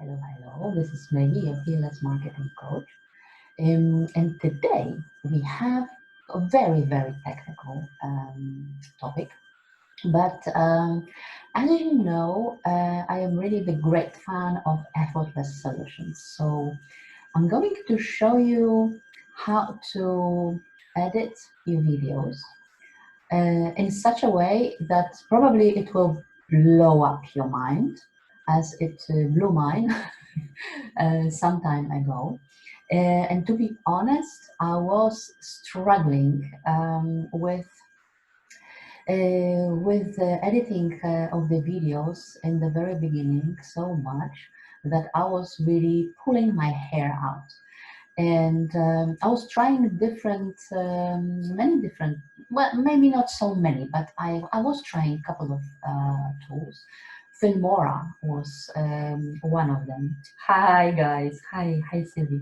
Hello. This is Maggie, your fearless marketing coach. And today we have a very technical topic. But as you know, I am really the great fan of effortless solutions. So I'm going to show you how to edit your videos in such a way that probably it will blow up your mind as it blew mine some time ago. And to be honest, I was struggling with editing of the videos in the very beginning so much that I was really pulling my hair out. And I was trying many different, well, maybe not so many, but I was trying a couple of tools. Filmora was one of them. Hi guys, hi Sylvie.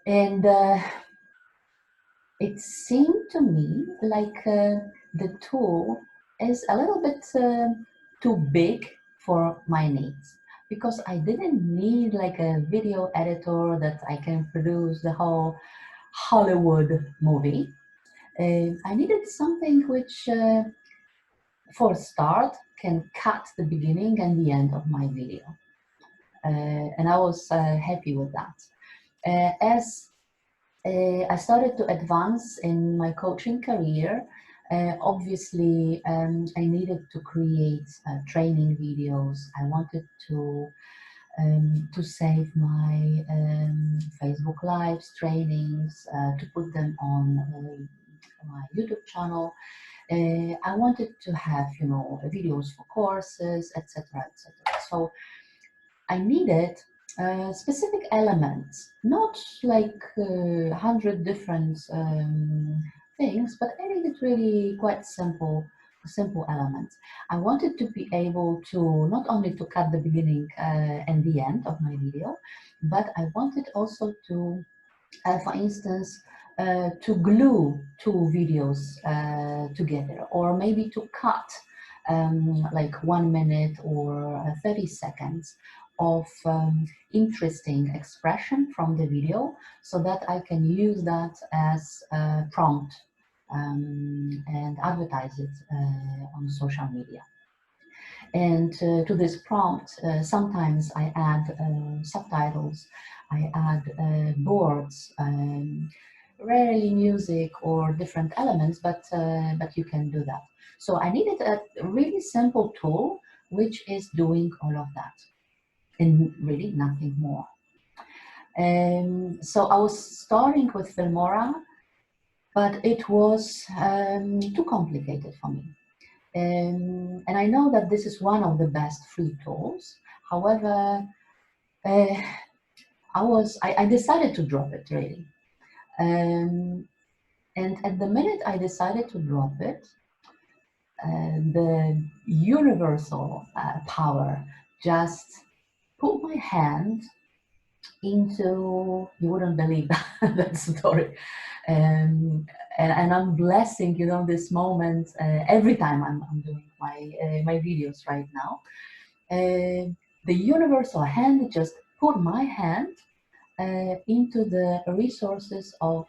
And it seemed to me like the tool is a little bit too big for my needs, because I didn't need like a video editor that I can produce the whole Hollywood movie. I needed something which, for a start, can cut the beginning and the end of my video. And I was happy with that. As I started to advance in my coaching career. Obviously, I needed to create training videos. I wanted to save my Facebook Lives trainings, to put them on my YouTube channel. I wanted to have, videos for courses, etc., etc. So I needed specific elements, not like 100 different things, but I needed really quite simple elements. I wanted to be able to not only to cut the beginning and the end of my video, but I wanted also to, for instance, to glue two videos together, or maybe to cut like 1 minute or 30 seconds of interesting expression from the video, so that I can use that as a prompt and advertise it on social media. And to this prompt, sometimes I add subtitles, I add boards, rarely music or different elements, but you can do that. So I needed a really simple tool which is doing all of that, and really nothing more. So I was starting with Filmora, but it was too complicated for me. And I know that this is one of the best free tools. However, I decided to drop it, really. And at the minute I decided to drop it, the universal power just put my hand into, you wouldn't believe that story. And I'm blessing, this moment every time I'm doing my videos right now. The universal hand just put my hand into the resources of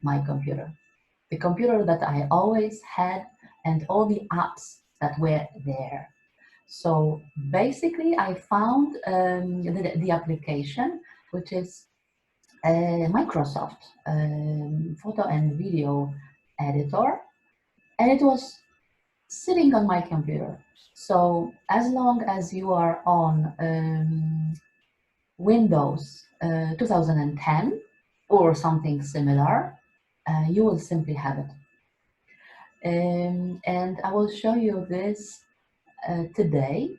my computer, the computer that I always had, and all the apps that were there. So basically, I found the application, which is Microsoft photo and video editor, and it was sitting on my computer. So as long as you are on Windows 2010 or something similar, you will simply have it. And I will show you this today.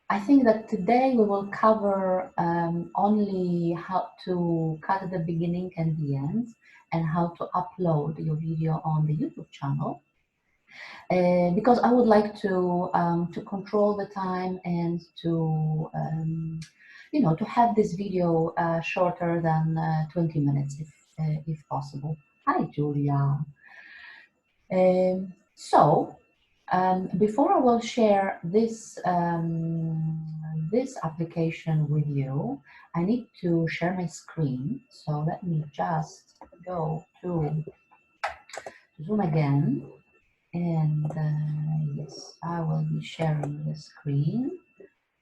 I think that today we will cover only how to cut at the beginning and the end, and how to upload your video on the YouTube channel. Because I would like to control the time and to to have this video shorter than 20 minutes if possible. Hi, Julia. So before I will share this this application with you, I need to share my screen. So let me just go to Zoom again. And yes, I will be sharing the screen.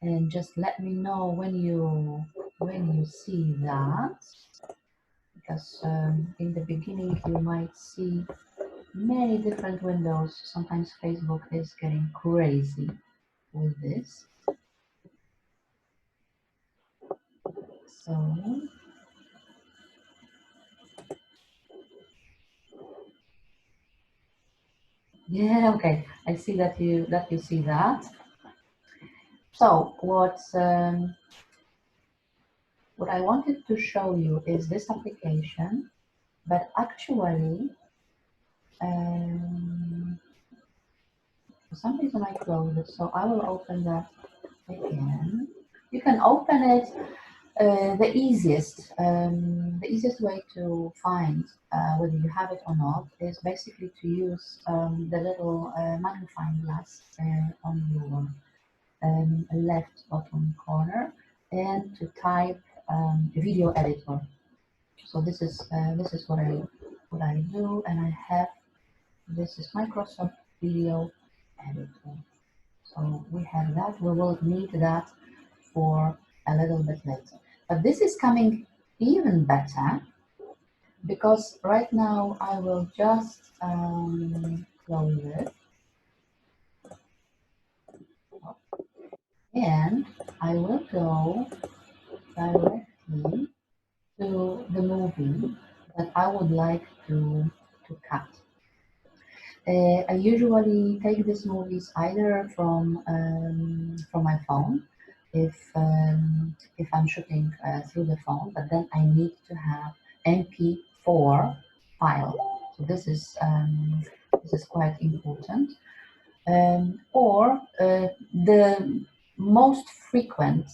And just let me know when you see that, because in the beginning you might see many different windows. Sometimes Facebook is getting crazy with this. So yeah, okay. I see that you see that. So what I wanted to show you is this application, but actually for some reason I closed it, so I will open that again. You can open it. The easiest way to find whether you have it or not is basically to use the little magnifying glass on your left bottom corner and to type video editor. So this is what I do, and I have this is Microsoft Video Editor. So we have that. We will need that for a little bit later. But this is coming even better because right now I will just close it and I will go directly to the movie that I would like to cut. I usually take these movies either from my phone, if I'm shooting through the phone, but then I need to have MP4 file. So this is quite important. Or the most frequent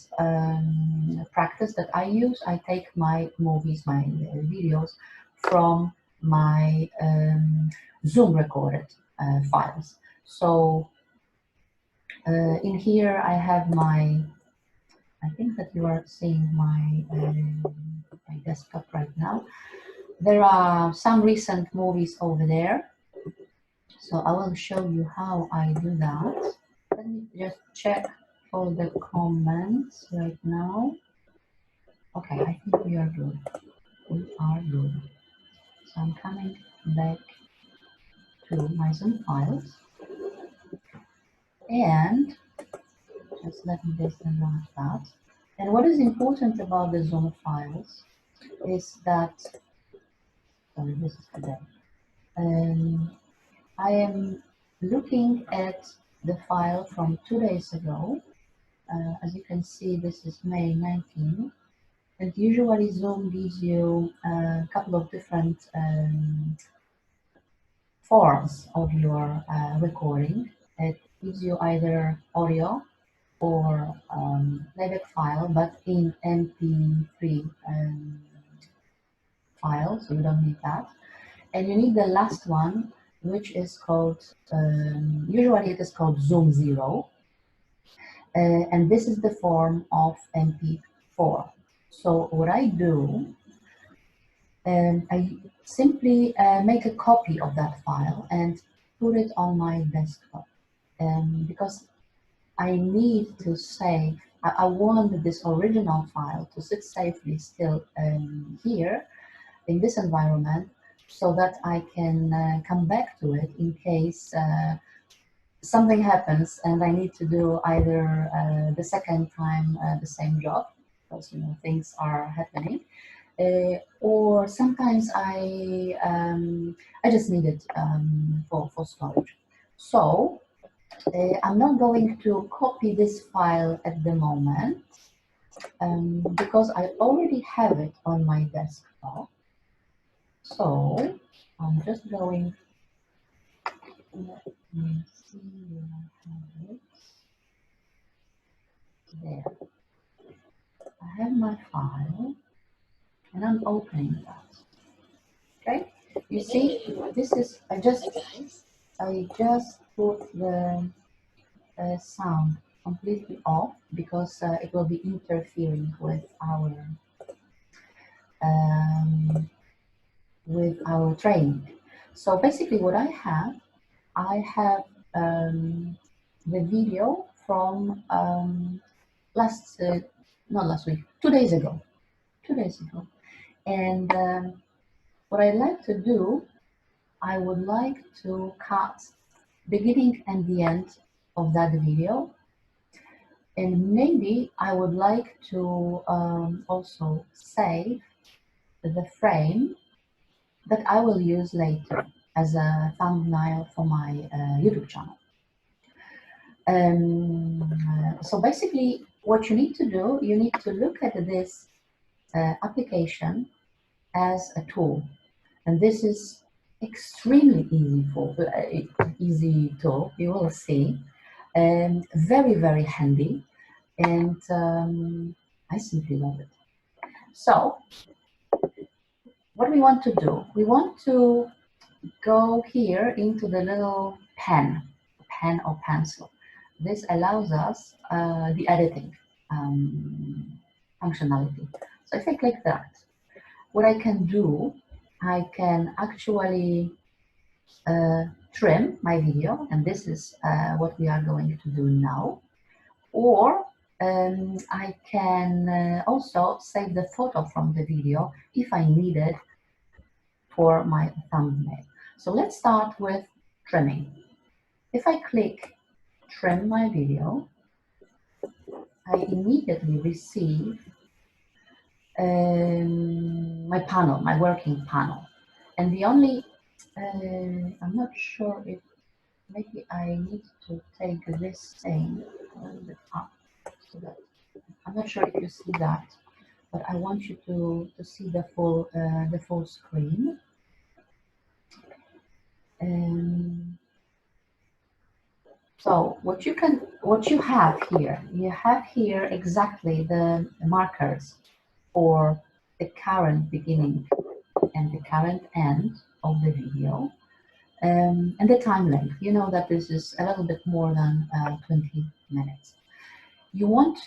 practice that I use, I take my movies, my videos from my Zoom recorded files. So in here I have I think that you are seeing my desktop right now. There are some recent movies over there. So I will show you how I do that. Let me just check all the comments right now. Okay, I think we are good. We are good. So I'm coming back to my Zoom files and just let me disenlarge that. And what is important about the Zoom files is that, sorry, this is today. I am looking at the file from 2 days ago. As you can see, this is May 19th. And usually Zoom gives you a couple of different forms of your recording. It gives you either audio or playback file, but in MP3 file, so you don't need that. And you need the last one, which is called, usually it is called Zoom 0. And this is the form of MP4. So what I do, I simply make a copy of that file and put it on my desktop because I need to save. I want this original file to sit safely still here in this environment so that I can come back to it in case something happens and I need to do either the second time the same job, because things are happening, or sometimes I just need it for storage. So I'm not going to copy this file at the moment because I already have it on my desktop. So I'm just going. Let me see where I have it. There. I have my file and I'm opening that. Okay, you see, this is I just put the sound completely off because it will be interfering um, with our training. So basically what I have the video from not last week, 2 days ago, 2 days ago. And what I like to do, I would like to cut beginning and the end of that video. And maybe I would like to also save the frame that I will use later as a thumbnail for my YouTube channel. So basically, what you need to do, you need to look at this application as a tool, and this is extremely easy tool. You will see, very very handy, and I simply love it. So, what we want to do, we want to go here into the little pen or pencil. This allows us the editing functionality. So if I click that, what I can do, I can actually trim my video, and this is what we are going to do now. Or I can also save the photo from the video if I need it for my thumbnail. So let's start with trimming. If I click trim my video, I immediately receive my panel, my working panel. And the only, I'm not sure if maybe I need to take this thing a little bit up so that, I'm not sure if you see that, but I want you to see the full screen. So what you have here, you have here exactly the markers for the current beginning and the current end of the video, and the time length. You know that this is a little bit more than 20 minutes. You want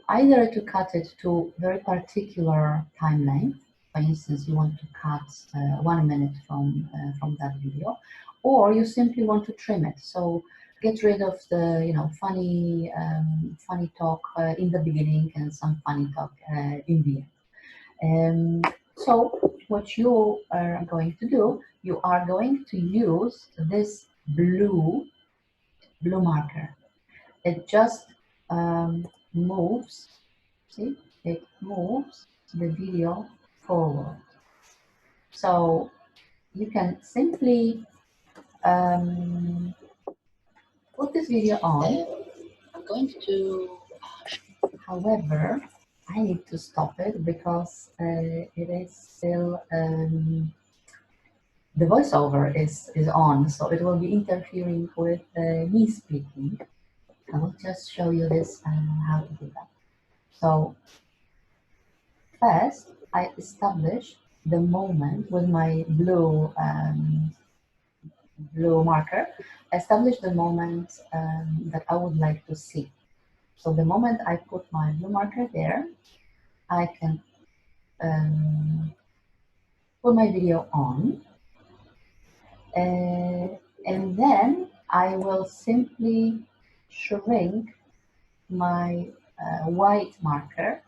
either to cut it to very particular time length. For instance, you want to cut 1 minute from that video, or you simply want to trim it. So get rid of the funny talk in the beginning and some funny talk in the end. So what you are going to do, you are going to use this blue marker. It just moves. See, it moves the video forward. So you can simply put this video on. I'm going to, however, I need to stop it because it is still, the voiceover is on, so it will be interfering with me speaking. I will just show you this how to do that. So first, I establish the moment with my blue marker. Establish the moment that I would like to see. So the moment I put my blue marker there, I can put my video on, and then I will simply shrink my white marker,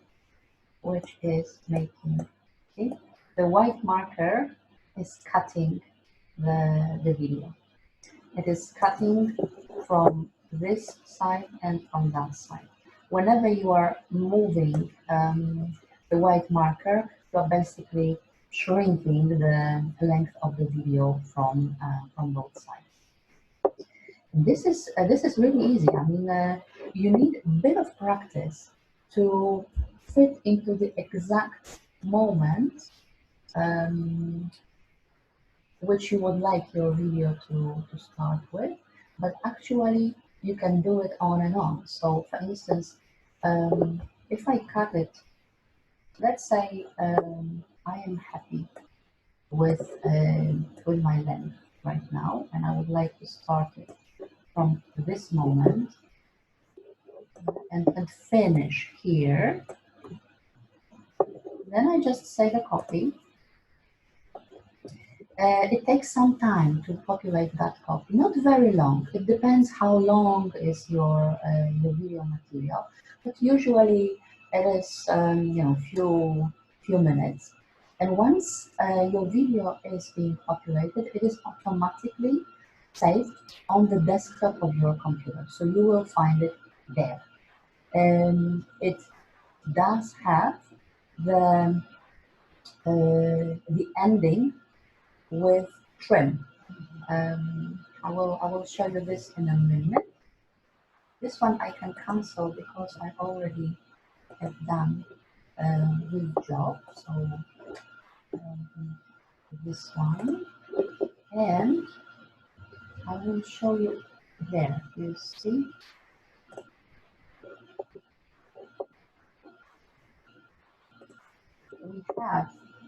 which is making, see, the white marker is cutting the video. It is cutting from this side and from that side. Whenever you are moving the white marker, you are basically shrinking the length of the video from both sides. And this is really easy. I mean, you need a bit of practice to fit into the exact moment which you would like your video to start with, but actually you can do it on and on. So for instance, if I cut it, let's say I am happy with my length right now, and I would like to start it from this moment. and finish here. Then I just save a copy. It takes some time to populate that copy, not very long. It depends how long is your video material, but usually it is few minutes. And once your video is being populated, it is automatically saved on the desktop of your computer, so you will find it there. It does have the ending with trim. I will show you this in a minute. This one I can cancel because I already have done this job. So this one, and I will show you there. You see,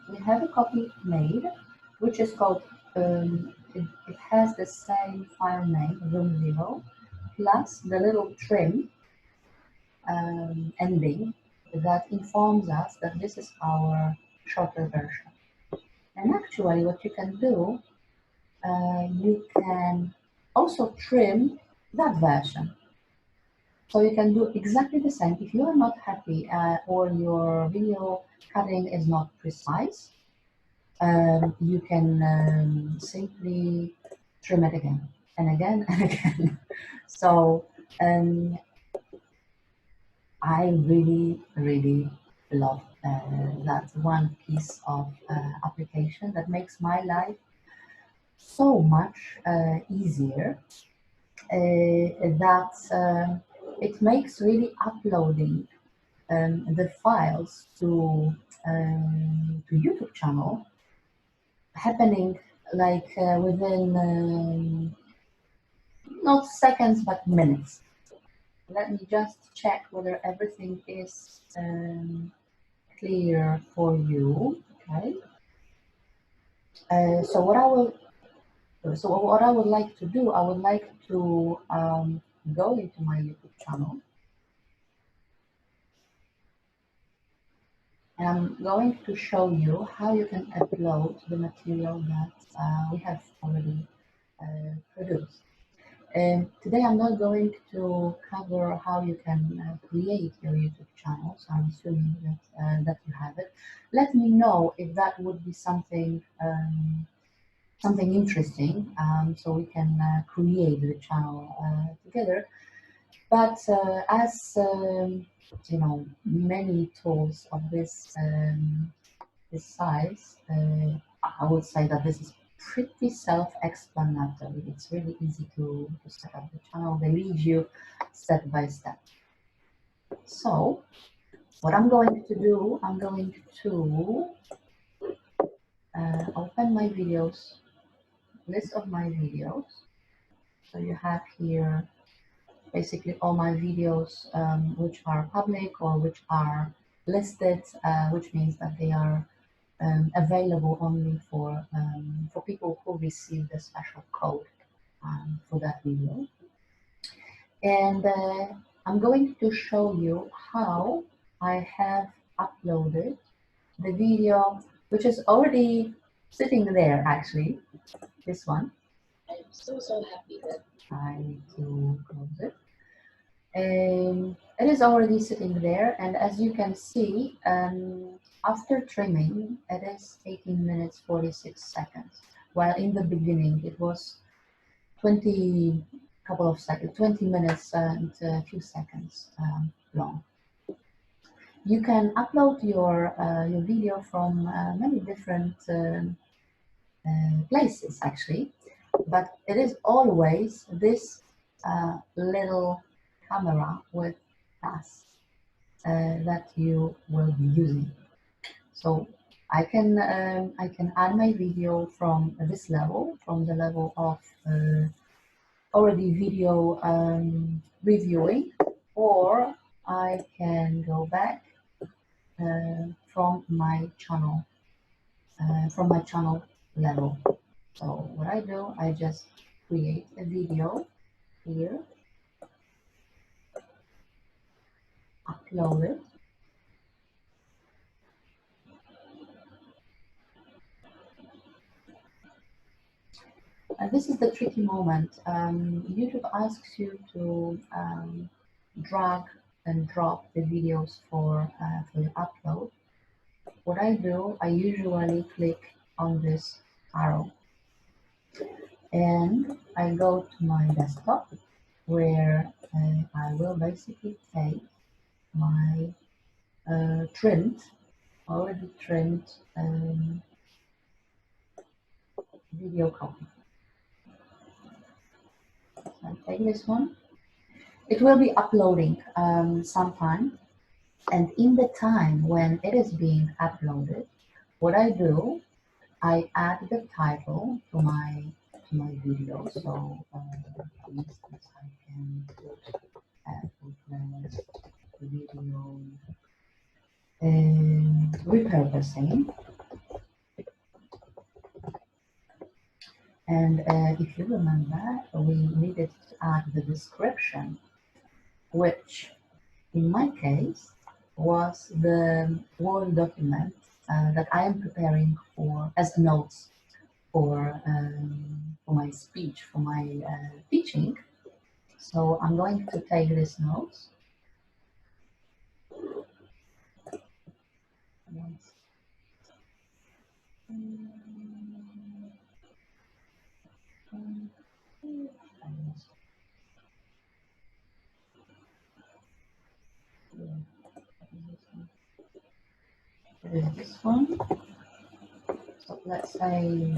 we have a copy made, which is called. It has the same file name, room 0, plus the little trim ending that informs us that this is our shorter version. And actually, what you can do, you can also trim that version. So you can do exactly the same. If you are not happy or your video cutting is not precise, you can simply trim it again and again and again. So I really, really love that one piece of application that makes my life so much easier. That it makes really uploading the files to YouTube channel happening like within not seconds but minutes. Let me just check whether everything is clear for you. Okay. So what I would like to do, I would like to go into my YouTube channel, and I'm going to show you how you can upload the material that we have already produced. Today I'm not going to cover how you can create your YouTube channel, so I'm assuming that you have it. Let me know if that would be something interesting, so we can create the channel together. But as many tools of this size, I would say that this is pretty self-explanatory. It's really easy to set up the channel. They lead you step by step. So what I'm going to do, I'm going to open my videos, list of my videos. So you have here basically all my videos which are public or which are listed, which means that they are available only for people who receive the special code for that video. And I'm going to show you how I have uploaded the video, which is already sitting there actually, this one. I'm so happy that I need to close it. It is already sitting there, and as you can see, after trimming, it is 18 minutes 46 seconds, while in the beginning it was 20 minutes and a few seconds long. You can upload your video from many different places actually, but it is always this little camera with us that you will be using. So I can add my video from this level, from the level of already video reviewing, or I can go back from my channel level. So what I do, I just create a video here, upload it. This is the tricky moment. YouTube asks you to drag and drop the videos for your upload. What I do, I usually click on this arrow and I go to my desktop where I will basically take my already trimmed video copy. So I take this one. It will be uploading sometime, and in the time when it is being uploaded, what I do, I add the title to my video. So, for instance, I can put video repurposing. And if you remember, we needed to add the description, which in my case was the Word document that I am preparing for as notes for my speech, for my teaching. So I'm going to take these notes. This one. So let's say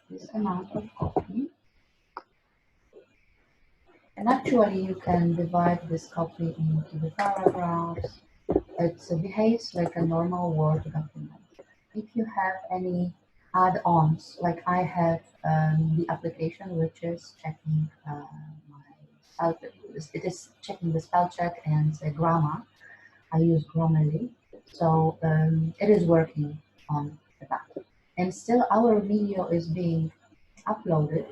this amount of copy. And actually you can divide this copy into the paragraphs. It behaves like a normal Word document. If you have any add-ons, like I have the application which is checking my spell, it is checking the spell check and grammar. I use Grammarly, so it is working on that. And still our video is being uploaded.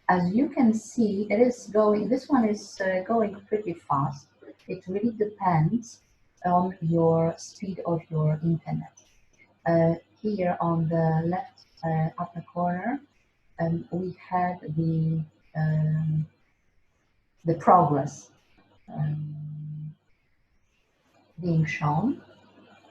As you can see, it is going, this one is going pretty fast. It really depends on your speed of your internet. Here on the left upper corner, we had the progress being shown.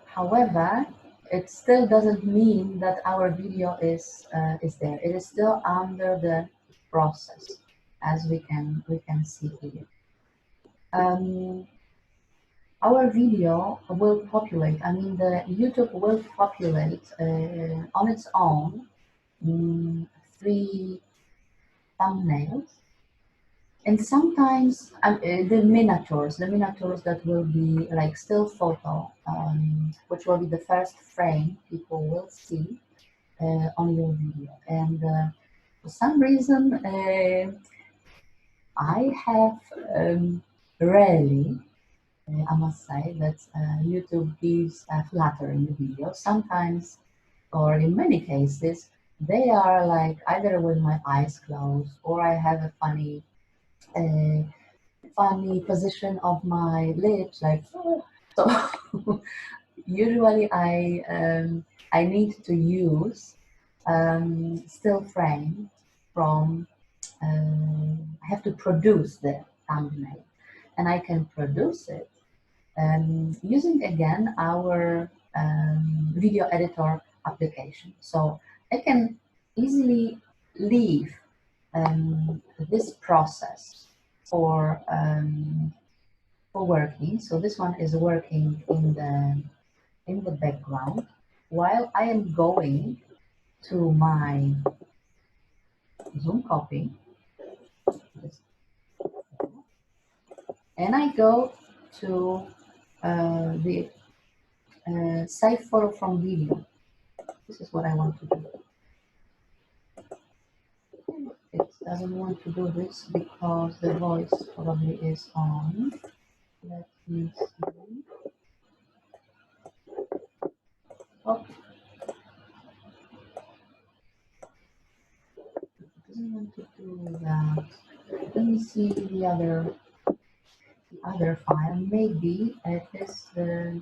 However, it still doesn't mean that our video is there. It is still under the process, as we can see here. Our video will populate. I mean, the YouTube will populate on its own 3 thumbnails, and sometimes the miniatures that will be like still photo, which will be the first frame people will see on your video. And for some reason, I have rarely, I must say, that YouTube gives flattering videos. Sometimes, or in many cases, they are like either with my eyes closed, or I have a funny position of my lips, like so. Usually, I need to use still frame from. I have to produce the thumbnail, and I can produce it using again our video editor application. So I can easily leave this process for working. So this one is working in the background while I am going to my Zoom copy, and I go to the save photo from video. This is what I want to do. It doesn't want to do this because the voice probably is on. Let me see. Oh, it doesn't want to do that. Let me see the other file. Maybe it is the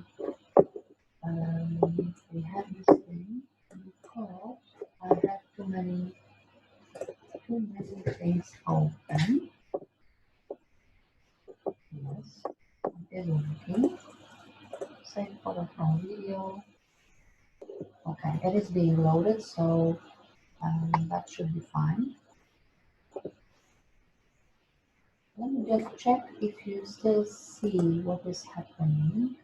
we have this thing because I have too many things open. Yes, it is working. Save photo from video. Okay, it is being loaded, so that should be fine. Let me just check if you still see what is happening.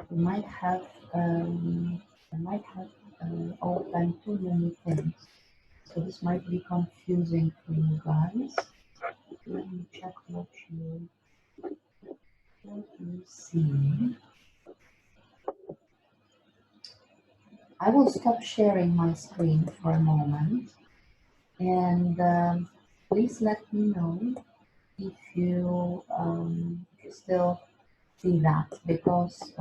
You might have opened too many things, so this might be confusing for you guys. Let me check what you see. I will stop sharing my screen for a moment, and please let me know if you still see that, because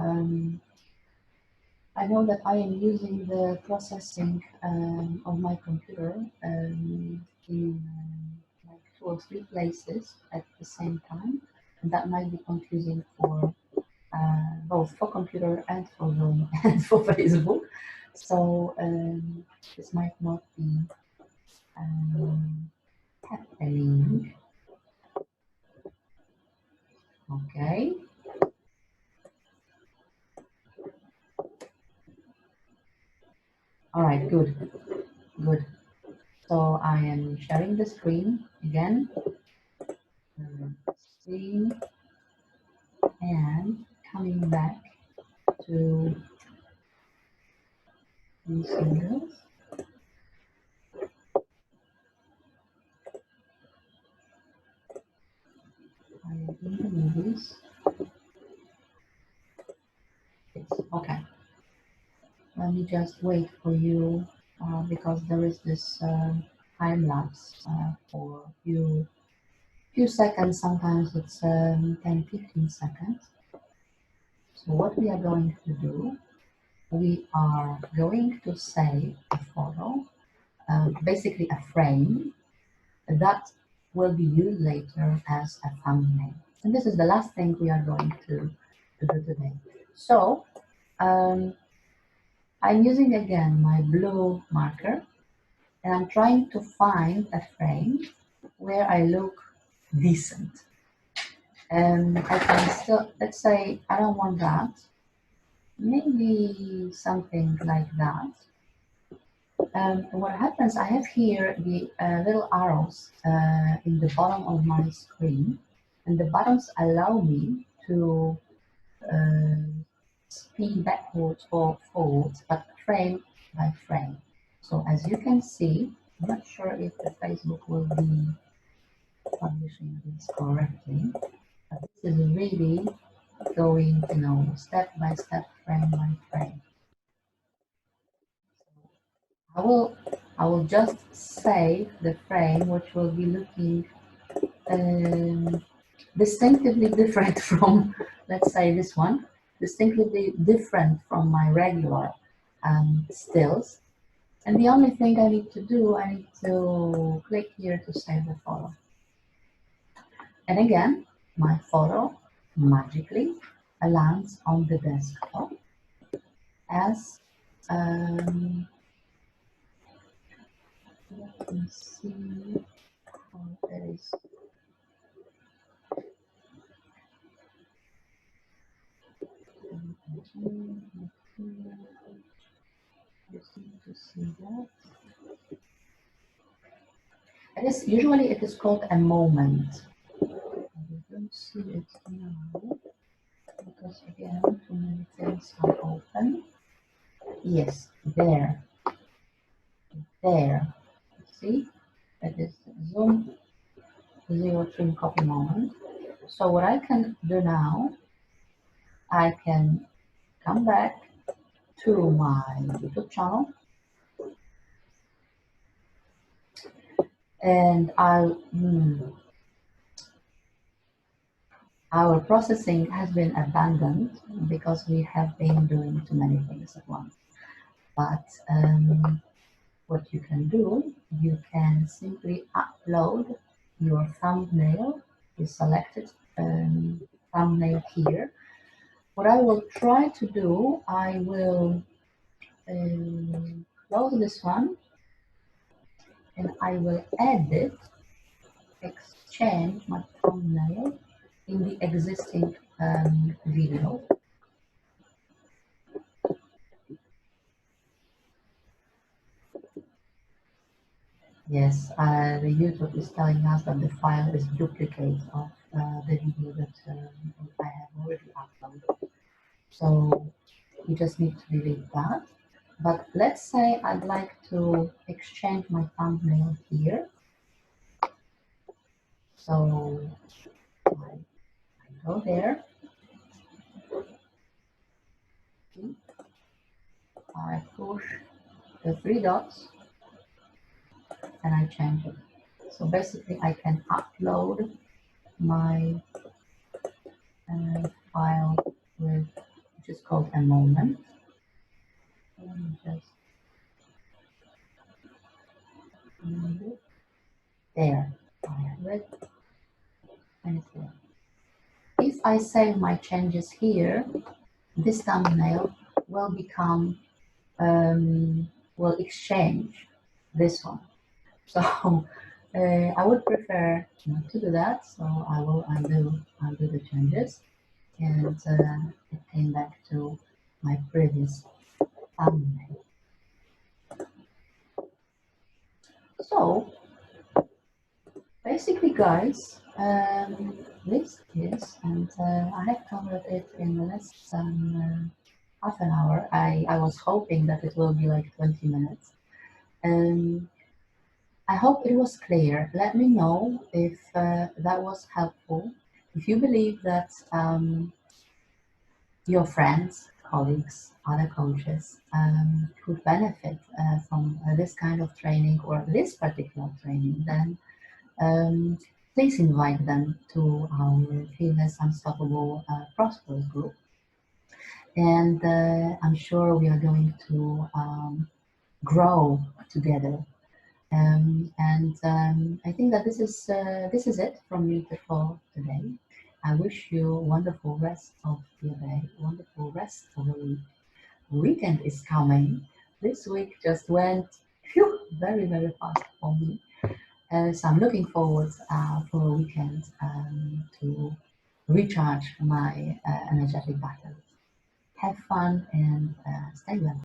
I know that I am using the processing of my computer in like 2 or 3 places at the same time, and that might be confusing for both for computer and for Zoom and for Facebook. So this might not be happening. Okay. All right. Good. Good. So I am sharing the screen again. Screen and coming back to these singles. I am in the movies. It's okay. Let me just wait for you because there is this time lapse for few seconds. Sometimes it's 10-15 seconds. So what we are going to do, we are going to save a photo, basically a frame that will be used later as a thumbnail. And this is the last thing we are going to do today. So I'm using again my blue marker, and I'm trying to find a frame where I look decent. And I can still, let's say I don't want that, maybe something like that. What happens, I have here the little arrows in the bottom of my screen, and the buttons allow me to spin backwards or forwards, but frame by frame. So as you can see, I'm not sure if the Facebook will be publishing this correctly, but this is really going, step by step, frame by frame. I will just save the frame, which will be looking distinctively different from, let's say, this one, distinctly different from my regular stills. And the only thing I need to do, I need to click here to save the photo. And again, my photo magically lands on the desktop as let me see how it is. Just need to see that. Usually it is called a moment. I don't see it now because again too many things are open. Yes, there. See, it is zoom 0 trim copy moment. So what I can do now, I can come back to my YouTube channel, and our processing has been abandoned because we have been doing too many things at once. But what you can do, you can simply upload your thumbnail, you selected thumbnail here. What I will try to do, I will close this one and I will edit, exchange my thumbnail in the existing video. Yes, the YouTube is telling us that the file is duplicate of the video that I have already uploaded. So you just need to delete that. But let's say I'd like to exchange my thumbnail here. So I go there, I push the three dots and I change it. So basically I can upload my file with, which is called a moment. Let me just move it. There, I have it and it's there. If I save my changes here, this thumbnail will become, will exchange this one. So I would prefer not to do that. So I will undo the changes, and it came back to my previous thumbnail. So basically, guys, this is, and I have covered it in less than half an hour. I was hoping that it will be like 20 minutes. I hope it was clear. Let me know if that was helpful. If you believe that your friends, colleagues, other coaches could benefit from this kind of training or this particular training, then please invite them to our Fearless Unstoppable Prosperous group. And I'm sure we are going to grow together. I think that this is it from me for today. I wish you a wonderful rest of your day, wonderful rest of the week. Weekend is coming. This week just went very, very fast for me. So I'm looking forward for a weekend to recharge my energetic batteries. Have fun and stay well.